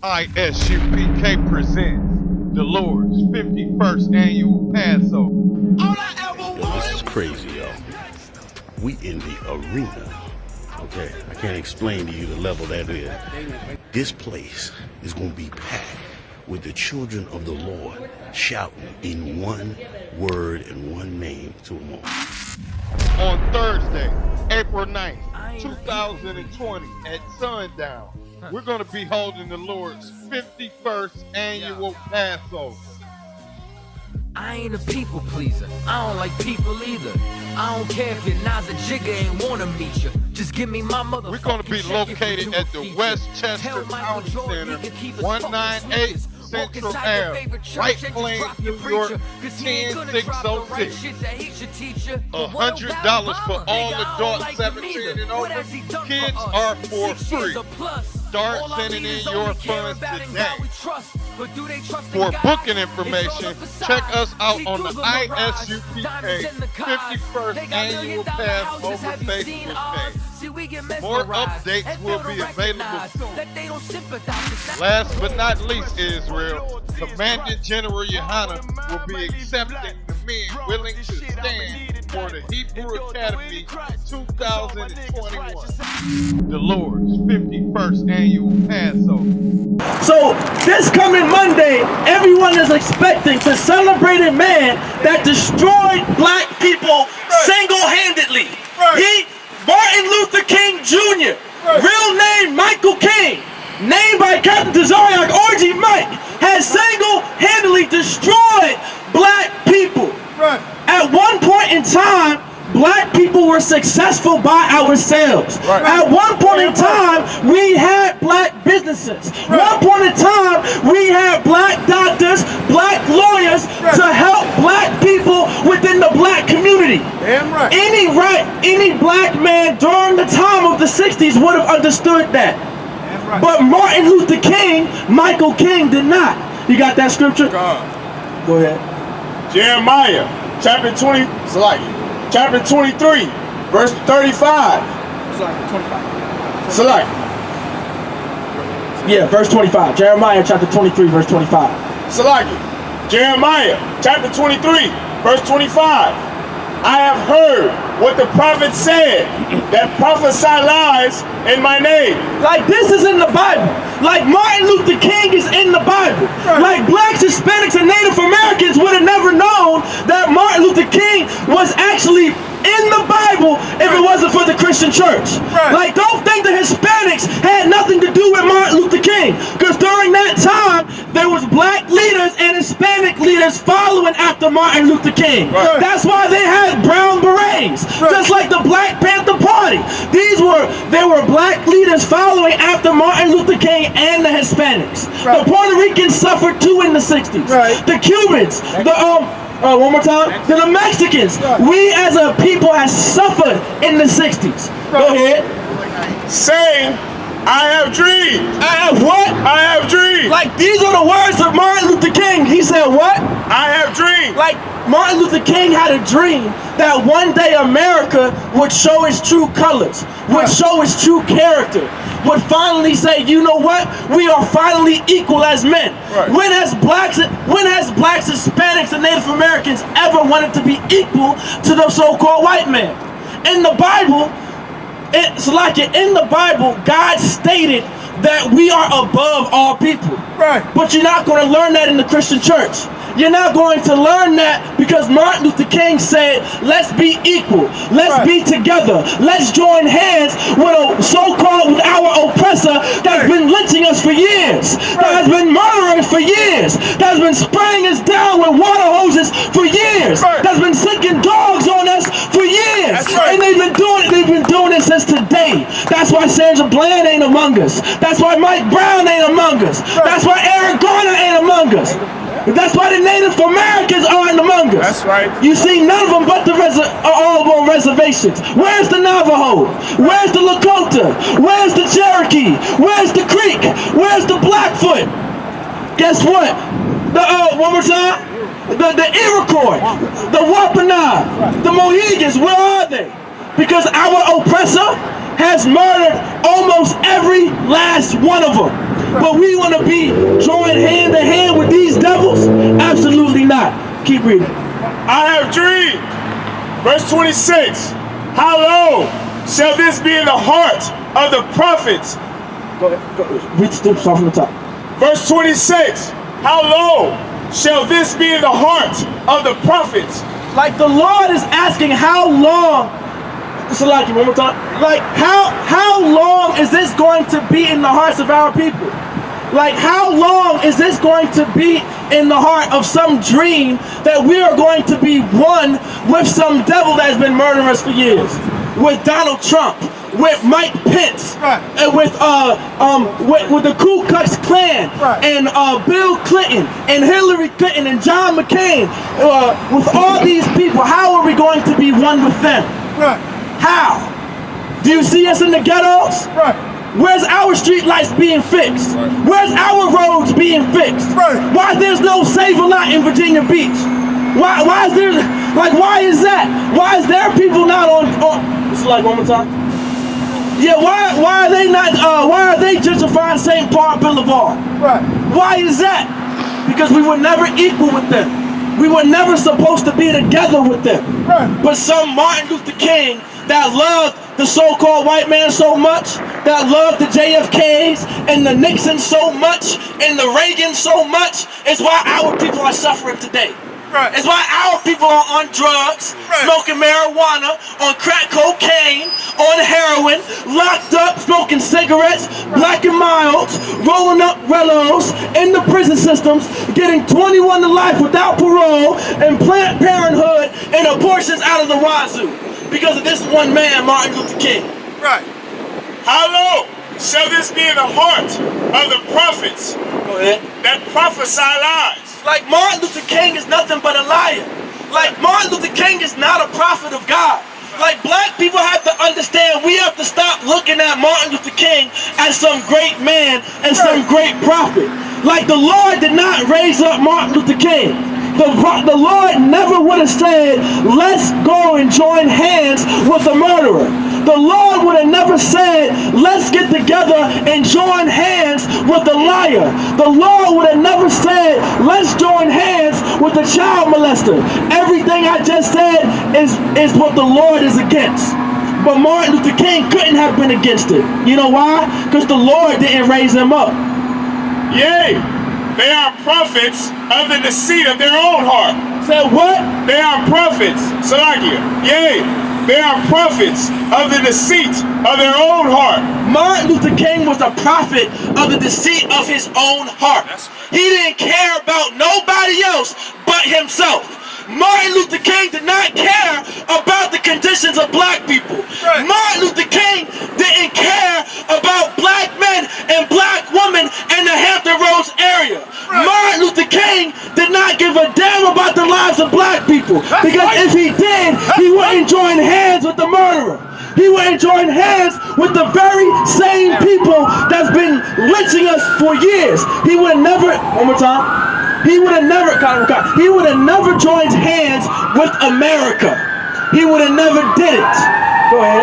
I.S.U.P.K presents the Lord's 51st annual Passover. Yo, this is crazy, yo. We in the arena. Okay, I can't explain to you the level that is. This place is going to be packed with the children of the Lord shouting in one word and one name to them all. On Thursday, April 9th, 2020 at sundown, we're going to be holding the Lord's 51st annual Passover. I ain't a people pleaser. I don't like people either. I don't care if your Nas a jigger ain't wanna meet you. Just give me my mother. We're going to be located at the Westchester County Center, 198 Central Ave, White Plains, New York, 10606. $100 for all adults 17 and over. Kids are for free. Start sending in your funds today. For booking information, check us out on the I.S.U.P.K 51st Annual Passover Facebook page. More updates will be available soon. Last but not least, Israel, Commandant General Yohanna will be accepting the men willing to stand for the Hebrew Academy 2021. The Lord's 51st Annual Passover. So this coming Monday, everyone is expecting to celebrate a man that destroyed black people single-handedly. Martin Luther King Jr., real name Michael King, named by Captain Tazariak Orgy Mike, has single-handedly destroyed black people. At one point in time, black people were successful by ourselves. At one point in time, we had black businesses. One point in time, we had black doctors, black lawyers to help black people within the black community. Any black man during the time of the 60s would have understood that. But Martin Luther King, Michael King did not. You got that scripture? Go ahead. Jeremiah, chapter 20, chapter 23, verse 35. Select. Yeah, verse 25. Jeremiah chapter 23, verse 25. Select. Jeremiah, chapter 23, verse 25. I have heard what the prophet said, that prophesy lies in my name. Like this is in the Bible. Like Martin Luther King is in the Bible. Like blacks, Hispanics, and Native Americans would have never known that Martin Luther King was actually in the Bible if it wasn't for the Christian church. Like don't think the Hispanics had nothing to do with Martin Luther King, because during that time there was black leaders and Hispanic leaders following after Martin Luther King. That's why they had brown berets, just like the Black Panther Party. There were black leaders following after Martin Luther King and the Hispanics. The Puerto Ricans suffered too in the 60s. The Cubans, one more time. The Mexicans. We as a people have suffered in the 60s. Go ahead. Saying, I have dreamed. I have what? I have dreamed. Like these are the words of Martin Luther King. He said what? I have dreamed. Like Martin Luther King had a dream that one day America would show its true colors, would show its true character, would finally say, you know what? We are finally equal as men. When has blacks, Hispanics, and Native Americans ever wanted to be equal to the so-called white man? In the Bible, it's like in the Bible, God stated that we are above all people. But you're not going to learn that in the Christian church. You're not going to learn that because Martin Luther King said, let's be equal. Let's be together. Let's join hands with with our oppressor that's been lynching us for years, that has been murdering us for years, that has been spraying us down with water hoses for years, that's been sicking dogs on us for years. And they've been doing it since today. That's why Sandra Bland ain't among us. That's why Mike Brown ain't among us. That's why Eric Garner ain't among us. That's why the Native Americans aren't among us. That's right. You see, none of them but all on reservations. Where's the Navajo? Where's the Lakota? Where's the Cherokee? Where's the Creek? Where's the Blackfoot? Guess what? One more time. The Iroquois, the Wampanoag, the Mohegans, where are they? Because our oppressor has murdered almost every last one of them. But we want to be joined hand in hand with these devils? Absolutely not. Keep reading. I have dreamed. Verse 26. How long shall this be in the heart of the prophets? Go ahead. Read the start from the top. Verse 26. How long shall this be in the heart of the prophets? Like the Lord is asking how long, Salaki, one more time. Like how long is this going to be in the hearts of our people? Like how long is this going to be in the heart of some dream that we are going to be one with some devil that has been murdering us for years? With Donald Trump, with Mike Pence, and with the Ku Klux Klan, and Bill Clinton, and Hillary Clinton, and John McCain. With all these people, how are we going to be one with them? How? Do you see us in the ghettos? Where's our street lights being fixed? Where's our roads being fixed? Why there's no Save-A-Lot in Virginia Beach? Why is there, like, why is that? Why is there people not on this is like one more time? Yeah, why are they not, why are they gentrifying St. Paul Boulevard? Why is that? Because we were never equal with them. We were never supposed to be together with them. But some Martin Luther King that loved the so-called white man so much, that loved the JFKs and the Nixons so much and the Reagans so much, is why our people are suffering today. It's why our people are on drugs, smoking marijuana, on crack cocaine, on heroin, locked up, smoking cigarettes, black and milds, rolling up Rellos, in the prison systems, getting 21 to life without parole, and Planned Parenthood and abortions out of the wazoo. Because of this one man, Martin Luther King. How long shall this be in the heart of the prophets that prophesy lies? Like Martin Luther King is nothing but a liar. Like Martin Luther King is not a prophet of God. Like black people have to understand, we have to stop looking at Martin Luther King as some great man and some great prophet. Like the Lord did not raise up Martin Luther King. The Lord never would have said, let's go and join hands with a murderer. The Lord would have never said, let's get together and join hands with a liar. The Lord would have never said, let's join hands with a child molester. Everything I just said is what the Lord is against. But Martin Luther King couldn't have been against it. You know why? Because the Lord didn't raise him up. Yea, they are prophets of the deceit of their own heart. Said what? They are prophets, Salakia. Yea, they are prophets of the deceit of their own heart. Martin Luther King was a prophet of the deceit of his own heart. He didn't care about nobody else but himself. Martin Luther King did not care about the conditions of black people. Martin Luther King didn't care about black men and black women in the Hampton Roads area. Martin Luther King did not give a damn about the lives of black people. Because if he did, he wouldn't join hands with the murderer. He wouldn't join hands with the very same people that's been lynching us for years. He would have never, one more time. He would have never joined hands with America. He would have never did it. Go ahead.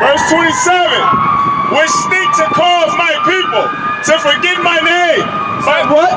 Verse 27, which speak to cause my people to forget my name. But what?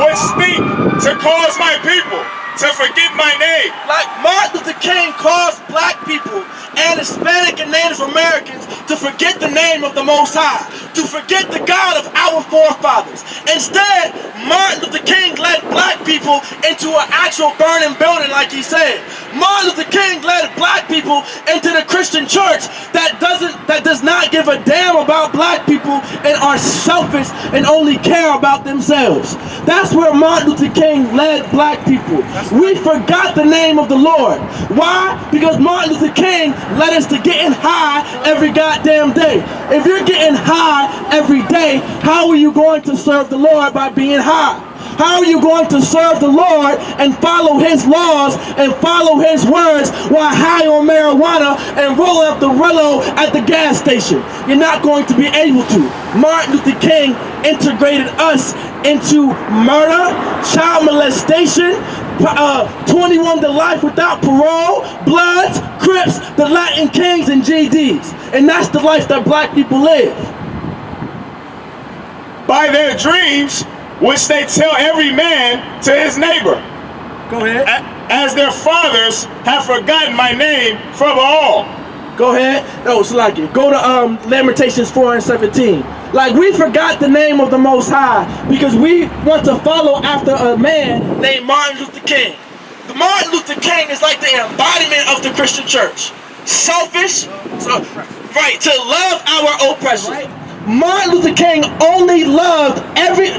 Which speak to cause my people to forget my name. Like Martin Luther King caused black people and Hispanic and Native Americans to forget the name of the Most High, to forget the God of our forefathers. Instead, Martin Luther King led black people into an actual burning building, like he said. Martin Luther King led black people into the Christian church that does not give a damn about black people and are selfish and only care about themselves. That's where Martin Luther King led black people. We forgot the name of the Lord. Why? Because Martin Luther King led us to getting high every goddamn day. If you're getting high every day, how are you going to serve the Lord by being high? How are you going to serve the Lord and follow his laws and follow his words while high on marijuana and rolling up the Rello at the gas station? You're not going to be able to. Martin Luther King integrated us into murder, child molestation, 21 to life without parole, Bloods, Crips, the Latin Kings, and GDs. And that's the life that black people live. by their dreams, which they tell every man to his neighbor. Go ahead. As their fathers have forgotten my name from all. Go ahead. Oh, Salaki. Go to Lamentations 4:17. Like, we forgot the name of the Most High because we want to follow after a man named Martin Luther King. The Martin Luther King is like the embodiment of the Christian church. Selfish, right, to love our oppressors. Right. Martin Luther King only loved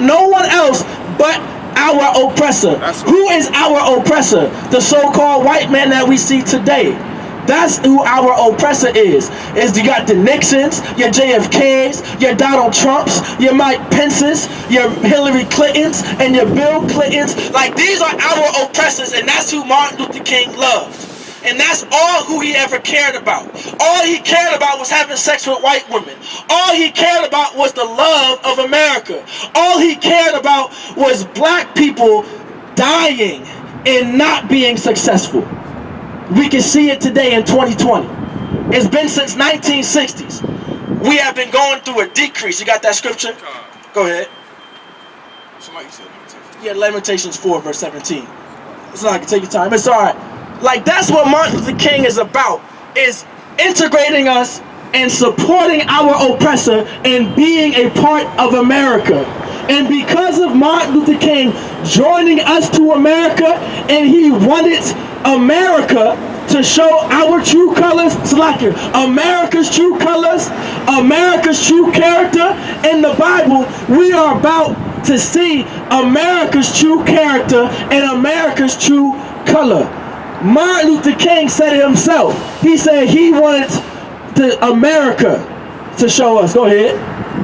no one else but our oppressor. Who is our oppressor? The so-called white man that we see today. That's who our oppressor is. You got the Nixons, your JFKs, your Donald Trumps, your Mike Pences, your Hillary Clintons, and your Bill Clintons. Like, these are our oppressors, and that's who Martin Luther King loved. And that's all who he ever cared about. All he cared about was having sex with white women. All he cared about was the love of America. All he cared about was black people dying and not being successful. We can see it today in 2020. It's been since 1960s. We have been going through a decrease. You got that scripture? Go ahead. Somebody said Lamentations. Yeah, Lamentations 4:17. It's not, take your time. It's all right. Like, that's what Martin Luther King is about, is integrating us and supporting our oppressor and being a part of America. And because of Martin Luther King joining us to America, and he wanted America to show our true colors, America's true colors, America's true character in the Bible, we are about to see America's true character and America's true color. Martin Luther King said it himself. He said he wanted America to show us. Go ahead.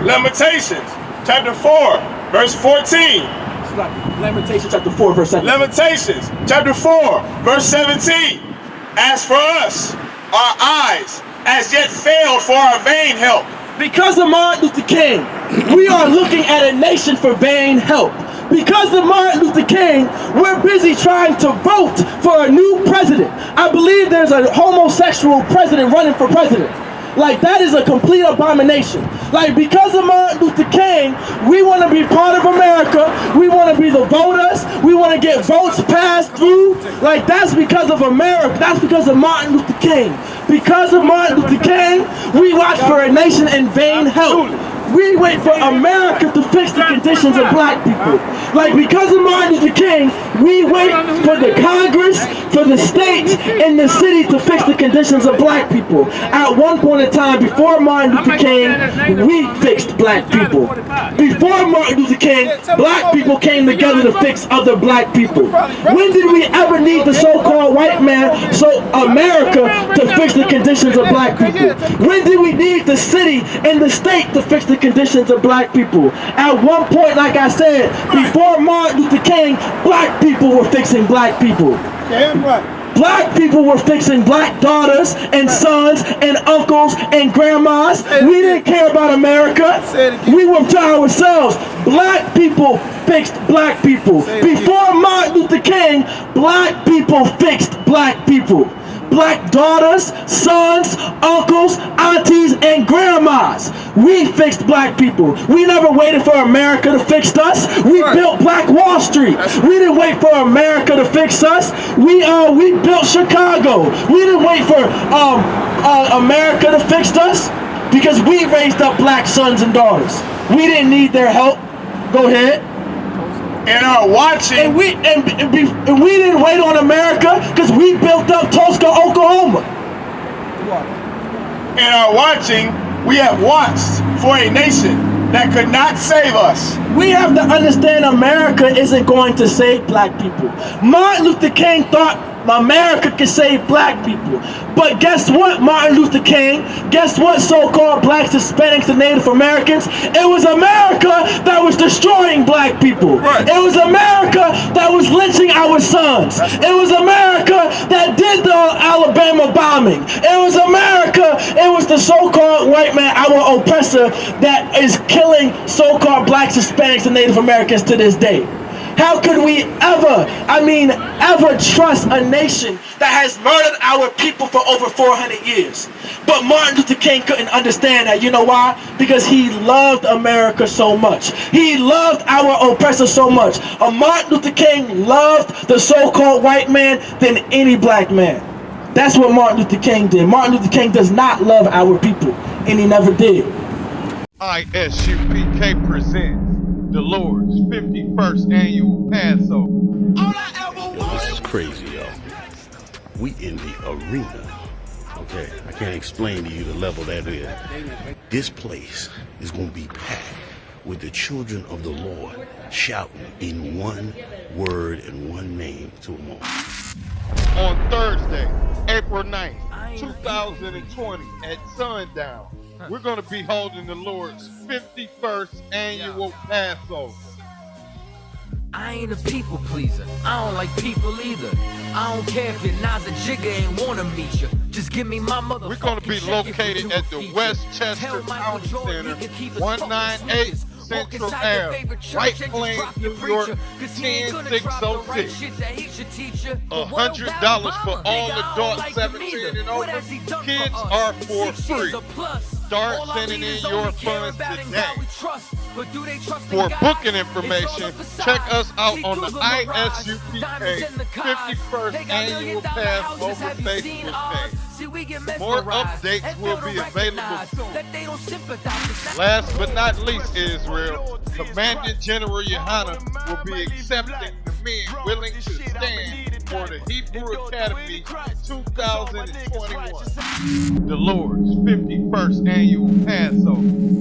Lamentations chapter 4, verse 14. Lamentations chapter 4, verse 17. Lamentations chapter 4, verse 17. As for us, our eyes as yet failed for our vain help. Because of Martin Luther King, we are looking at a nation for vain help. Because of Martin Luther King, we're busy trying to vote for a new president. I believe there's a homosexual president running for president. Like, that is a complete abomination. Like, because of Martin Luther King, we want to be part of America. We want to be the voters. We want to get votes passed through. Like, that's because of America. That's because of Martin Luther King. Because of Martin Luther King, we watch for a nation in vain help. We wait for America to fix the conditions of black people. Like, because of Martin Luther King, we wait for the Congress, for the state, and the city to fix the conditions of black people. At one point in time, before Martin Luther King, we fixed black people. Before Martin Luther King, black people came together to fix other black people. When did we ever need the so-called white man, America, to fix the conditions of black people? When did we need the city and the state to fix the conditions of black people? At one point, like I said, before Martin Luther King, black people were fixing black people. Black people were fixing black daughters and sons and uncles and grandmas. We didn't care about America. We were to ourselves. Black people fixed black people. Before Martin Luther King, black people fixed black people. Black daughters, sons, uncles, aunties, and grandmas. We fixed black people. We never waited for America to fix us. We built Black Wall Street. We didn't wait for America to fix us. We built Chicago. We didn't wait for America to fix us because we raised up black sons and daughters. We didn't need their help. Go ahead. And are watching. And we didn't wait on America because we built up Tulsa, Oklahoma. And are watching. We have watched for a nation that could not save us. We have to understand America isn't going to save black people. Martin Luther King thought America could save black people. But guess what, Martin Luther King? Guess what, so-called blacks, Hispanics, and Native Americans? It was America that was destroying black people. It was America that was lynching our sons. It was America that did the Alabama bombing. It was America, it was the so-called white man, our oppressor, that is killing so-called blacks, Hispanics, and Native Americans to this day. How could we ever trust a nation that has murdered our people for over 400 years? But Martin Luther King couldn't understand that. You know why? Because he loved America so much. He loved our oppressors so much. Martin Luther King loved the so-called white man than any black man. That's what Martin Luther King did. Martin Luther King does not love our people, and he never did. I.S.U.P.K presents the Lord's 51st annual Passover. Yo, this is crazy, y'all. We in the arena. Okay, I can't explain to you the level that is. This place is going to be packed with the children of the Lord shouting in one word and one name to them all. On Thursday, April 9th, 2020 at sundown, we're going to be holding the Lord's 51st annual Passover. I ain't a people pleaser. I don't like people either. I don't care if your Naza Jigga ain't wanna meet you. Just give me my mother. We're going to be located at the Westchester County Center, 198 Central Ave, White Plains, New York, 10606. $100 for all adults 17 and over. Kids are for free. Start sending in your funds today. For booking information, check us out on the I.S.U.P.K 51st Annual Passover Facebook page. More updates will be available soon. Last but not least, Israel, Commandant General Yohanna will be accepting the men willing to stand for the Hebrew Academy 2021. The Lord's 51st Annual Passover.